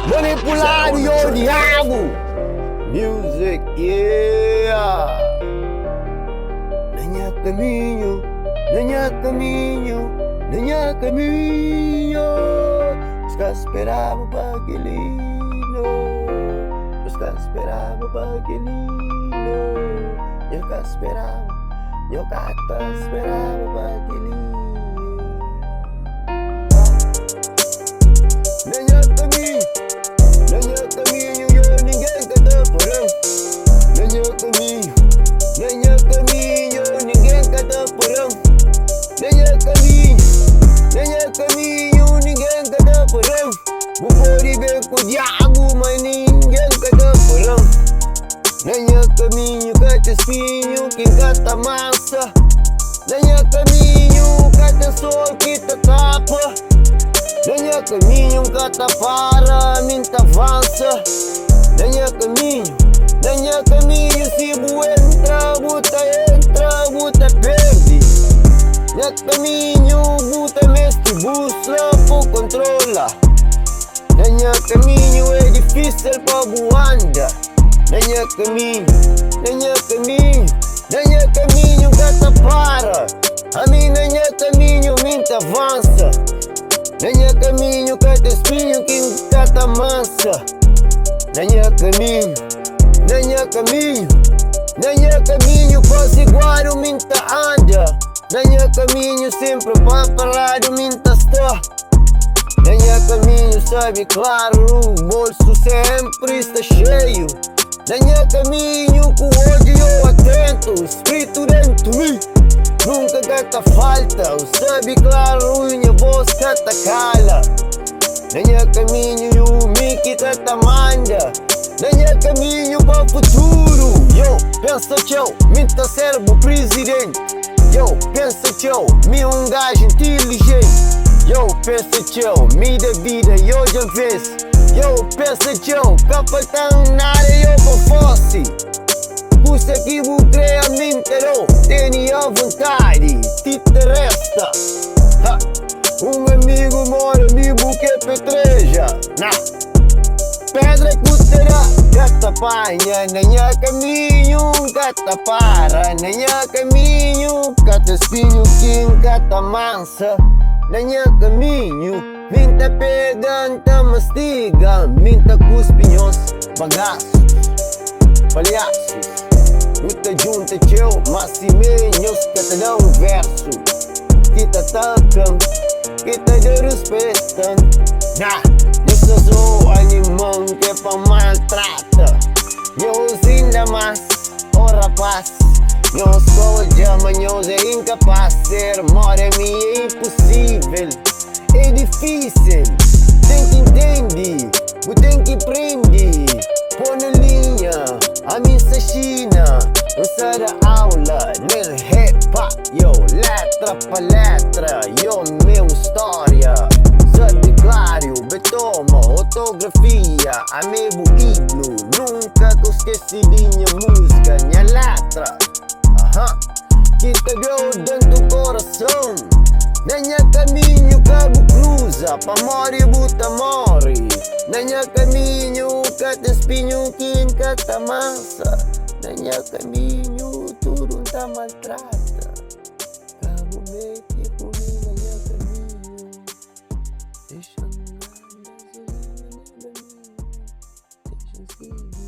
Manipulado e odiado. Music, yeah. Nenha caminho, nenha caminho, nenha caminho. Os que esperavam para aquelino, os que esperavam para aquelino. Eu que esperava, eu que esperava para aquelino. Nenha caminho, eu ninguém que tá porão. Nenha caminho, ninguém que tá porão. Nenha caminho, ninguém que tá porão. Vou pôr bem com o diabo, mas ninguém que tá porão. Nenha caminho, cata espinho, quem cata massa. Nenha caminho, cata sol, que te tapa. Nenha caminho, cata para, minta avança. Nenha caminho, se bu entra, buta perde. Nenha caminho, buta mestre, busla, por controla. Nenha caminho, é difícil para buanda. Nenha caminho, cata para. A mim, nenha caminho, minta avança. Nenha caminho, cata espinho, quem cata mansa. Nenha caminho, posso igual o minta anda. Nenha caminho, sempre para parar o minta está. Nenha caminho, sabe claro, o bolso sempre está cheio. Nenha caminho, com o ódio atento, o espírito dentro de mim nunca cata falta. O sabe claro, minha voz cata cala. Nenha caminho, o Mickey cata manda. Nenha caminho para o futuro. Yo, pensa tchau, minta cérebro presidente. Yo, pensa tchau, me gajo inteligente. Yo, pensa tchau, me da vida, eu já fiz. Yo, pensa tchau, capitão nada, eu para fosse. Custa que vou criar mentira, tenha a vontade, te resta. Ha. Amigo mora, amigo que petreja. Pedra que terá, gata panha, nenha caminho, gata para. Nenha caminho, gata espinho, quem gata mansa. Nenha caminho, minta peganta, mastiga. Minta cuspinhos, bagaços, palhaços. Muita junta teu, macimenhos, que te dão verso. Que te atacam, que te respeitam. Eu sou animal que pa maltrata. Eu ainda mais, oh rapaz. Eu sou de amanhãos, é incapaz. Ser mora em mim é impossível. É difícil, tem que entender, tem que aprender. Pô na linha, a minha China. Eu saio da aula, nem rap, yo, letra pa letra, yo, meu história. Sabe claro, betoma, autografia, amigo ídolo. Nunca que esqueci de minha música, minha letra. Que te deu dentro do coração. Nenha caminho, cabo cruza, pa morre, buta morre. Nenha caminho, cata espinho, quem cata massa. Nenha caminho, tudo tá maltrata. Cabo mete comigo, nenha caminho. Deixa nada, deixa